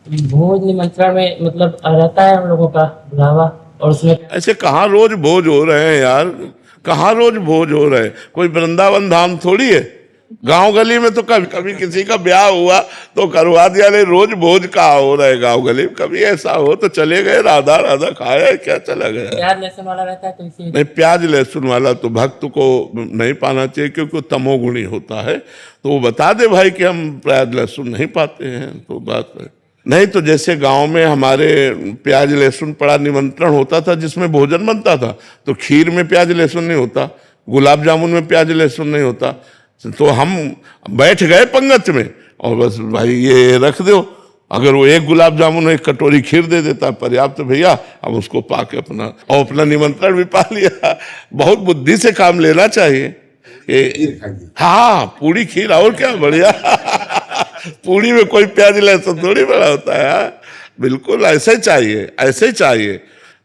भोज निमंत्रण में मतलब रहता है हम लोगों का बुलावा, और उसमें ऐसे कहाँ रोज भोज हो रहे हैं यार, कहाँ रोज भोज हो रहे हैं? कोई वृंदावन धाम थोड़ी है। गांव गली में तो कभी कभी किसी का ब्याह हुआ तो करवा दिया, ले रोज भोज कहाँ हो रहा है गांव गली में? कभी ऐसा हो तो चले गए, राधा राधा खाया, क्या चला गया? प्याज लहसुन वाला रहता है तो इसी। नहीं, प्याज लहसुन वाला तो भक्त को नहीं पाना चाहिए, क्योंकि वो तमोगुणी होता है। तो वो बता दे भाई कि हम प्याज लहसुन नहीं पाते हैं, तो बात है। नहीं तो जैसे गांव में हमारे प्याज लहसुन पड़ा निमंत्रण होता था जिसमें भोजन बनता था, तो खीर में प्याज लहसुन नहीं होता, गुलाब जामुन में प्याज लहसुन नहीं होता। तो हम बैठ गए पंगत में और बस भाई ये रख दो, अगर वो एक गुलाब जामुन एक कटोरी खीर दे देता पर्याप्त, तो भैया हम उसको पाके अपना निमंत्रण भी पा लिया। बहुत बुद्धि से काम लेना चाहिए। हाँ, पूरी खीर और क्या बढ़िया। पूरी में कोई प्याज लहसुन थोड़ी बड़ा होता है यार। बिल्कुल ऐसे ही चाहिए, ऐसे ही चाहिए।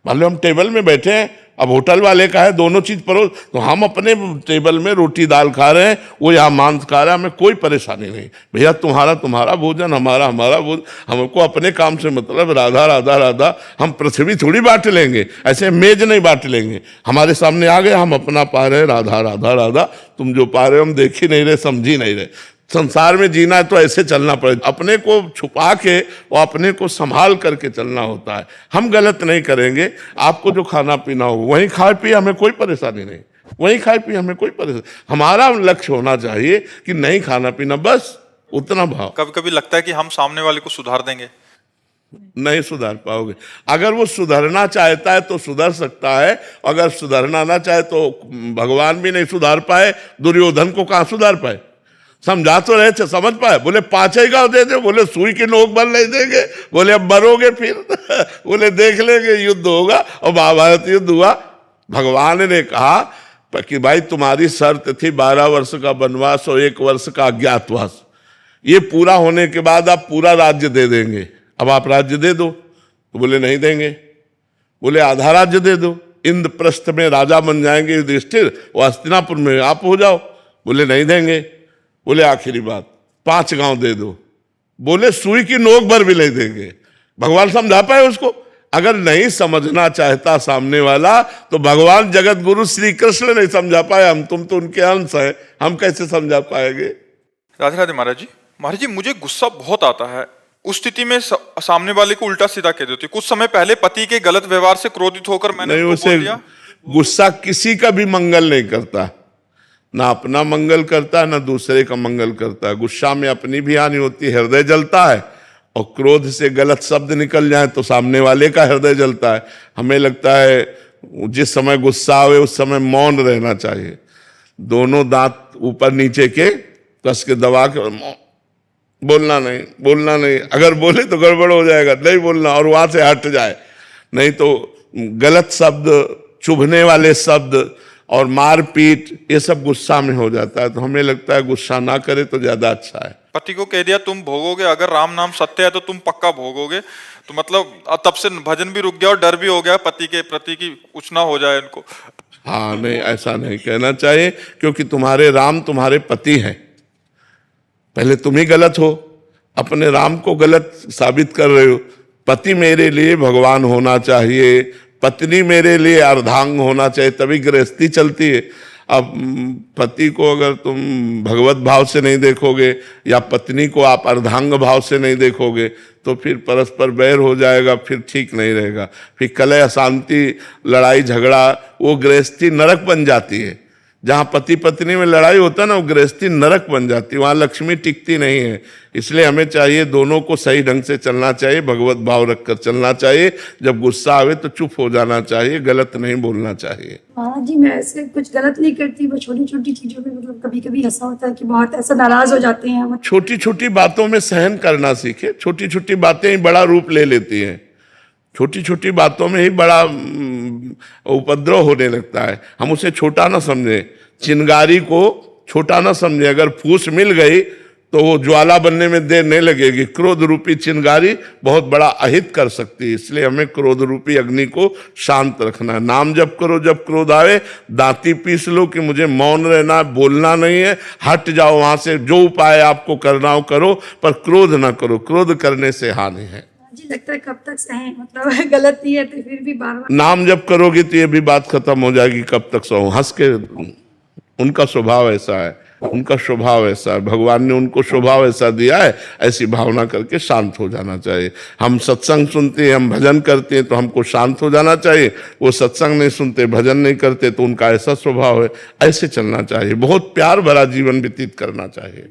मान लो हम टेबल में बैठे हैं, अब होटल वाले का है दोनों चीज परोस, तो हम अपने टेबल में रोटी दाल खा रहे हैं, वो यहाँ मांस खा रहा है, हमें कोई परेशानी नहीं। भैया तुम्हारा तुम्हारा भोजन, हमारा हमारा भोजन, हमको अपने काम से मतलब, राधा राधा राधा। हम पृथ्वी थोड़ी बांट लेंगे, ऐसे मेज नहीं बांट लेंगे। हमारे सामने आ गए, हम अपना पा रहे हैं, राधा राधा राधा। तुम जो पा रहे हो हम देख ही नहीं रहे, समझ ही नहीं रहे। संसार में जीना है तो ऐसे चलना पड़ेगा, अपने को छुपा के और अपने को संभाल करके चलना होता है। हम गलत नहीं करेंगे, आपको जो खाना पीना हो वहीं खाए पिए, हमें कोई परेशानी नहीं। वहीं खाए पिए, हमें कोई परेशानी। हमारा लक्ष्य होना चाहिए कि नहीं खाना पीना, बस उतना भाव। कभी कभी लगता है कि हम सामने वाले को सुधार देंगे, नहीं सुधार पाओगे। अगर वो सुधरना चाहता है तो सुधर सकता है, अगर सुधरना ना चाहे तो भगवान भी नहीं सुधार पाए, दुर्योधन को कहाँ सुधार पाए? समझा तो रहे थे, समझ पाए? बोले 5 ही गाँव दे दे, बोले सुई की नोक बल नहीं देंगे, बोले अब मरोगे फिर। बोले देख लेंगे, युद्ध होगा। और महाभारत युद्ध हुआ। भगवान ने कहा कि भाई तुम्हारी शर्त थी 12 वर्ष का वनवास और 1 वर्ष का अज्ञातवास, ये पूरा होने के बाद आप पूरा राज्य दे देंगे, अब आप राज्य दे दो। तो बोले नहीं देंगे। बोले आधा राज्य दे दो, इंद्रप्रस्थ में राजा बन जाएंगे युधिष्ठिर, और हस्तिनापुर में आप हो जाओ। बोले नहीं देंगे। बोले आखिरी बात 5 गांव दे दो। बोले सुई की नोक भर भी नहीं देंगे। भगवान समझा पाए उसको? अगर नहीं समझना चाहता सामने वाला तो भगवान जगत गुरु श्री कृष्ण नहीं समझा पाए, हम तुम तो उनके अंश हैं, हम कैसे समझा पाएंगे? राधे राधे महाराज जी। महाराज जी, मुझे गुस्सा बहुत आता है। उस स्थिति में सामने वाले को उल्टा सीधा कह देती। कुछ समय पहले पति के गलत व्यवहार से क्रोधित होकर मैंने नहीं, उसको उसे बोल दिया। गुस्सा किसी का भी मंगल नहीं करता, ना अपना मंगल करता है ना दूसरे का मंगल करता है। गुस्सा में अपनी भी हानि होती है, हृदय जलता है, और क्रोध से गलत शब्द निकल जाए तो सामने वाले का हृदय जलता है। हमें लगता है जिस समय गुस्सा आवे उस समय मौन रहना चाहिए, दोनों दांत ऊपर नीचे के कस के दबा के बोलना नहीं, बोलना नहीं। अगर बोले तो गड़बड़ हो जाएगा, नहीं बोलना, और वहां से हट जाए। नहीं तो गलत शब्द, चुभने वाले शब्द और मारपीट, ये सब गुस्सा में हो जाता है। तो हमें लगता है गुस्सा ना करे तो ज्यादा अच्छा है। पति को कह दिया तुम भोगोगे, अगर राम नाम सत्य है तो तुम पक्का भोगोगे। तो मतलब तब से भजन भी रुक गया और डर भी हो गया पति के प्रति की कुछ ना हो जाए इनको। हाँ, नहीं, ऐसा नहीं कहना चाहिए, क्योंकि तुम्हारे राम तुम्हारे पति हैं। पहले तुम ही गलत हो, अपने राम को गलत साबित कर रहे हो। पति मेरे लिए भगवान होना चाहिए, पत्नी मेरे लिए अर्धांग होना चाहिए, तभी गृहस्थी चलती है। अब पति को अगर तुम भगवत भाव से नहीं देखोगे या पत्नी को आप अर्धांग भाव से नहीं देखोगे तो फिर परस्पर बैर हो जाएगा, फिर ठीक नहीं रहेगा। फिर कलह, अशांति, लड़ाई झगड़ा, वो गृहस्थी नरक बन जाती है। जहाँ पति पत्नी में लड़ाई होता है ना, वो गृहस्थी नरक बन जाती है, वहाँ लक्ष्मी टिकती नहीं है। इसलिए हमें चाहिए दोनों को सही ढंग से चलना चाहिए, भगवत भाव रखकर चलना चाहिए। जब गुस्सा आवे तो चुप हो जाना चाहिए, गलत नहीं बोलना चाहिए। हाँ जी, मैं ऐसे कुछ गलत नहीं करती, वो छोटी छोटी चीजों में मतलब कभी कभी ऐसा होता है कि बहुत ऐसा नाराज हो जाते हैं। छोटी छोटी बातों में सहन करना सीखे। छोटी छोटी बातें ही बड़ा रूप ले लेती हैं, छोटी छोटी बातों में ही बड़ा उपद्रव होने लगता है। हम उसे छोटा ना समझे, चिंगारी को छोटा ना समझे। अगर फूस मिल गई तो वो ज्वाला बनने में देर नहीं लगेगी। क्रोध रूपी चिंगारी बहुत बड़ा अहित कर सकती है, इसलिए हमें क्रोध रूपी अग्नि को शांत रखना है। नाम जप करो, जब क्रोध आवे दांती पीस लो कि मुझे मौन रहना है, बोलना नहीं है, हट जाओ वहां से, जो उपाय आपको करना हो करो, पर क्रोध ना करो, क्रोध करने से हानि है। जी लगता है कब तक सहें, मतलब गलत नहीं है तो फिर भी बार बार नाम जप करोगी तो ये भी बात खत्म हो जाएगी, कब तक सहो। हंस के, उनका स्वभाव ऐसा है, उनका स्वभाव ऐसा है, भगवान ने उनको स्वभाव ऐसा दिया है, ऐसी भावना करके शांत हो जाना चाहिए। हम सत्संग सुनते हैं, हम भजन करते हैं तो हमको शांत हो जाना चाहिए। वो सत्संग नहीं सुनते, भजन नहीं करते तो उनका ऐसा स्वभाव है, ऐसे चलना चाहिए। बहुत प्यार भरा जीवन व्यतीत करना चाहिए।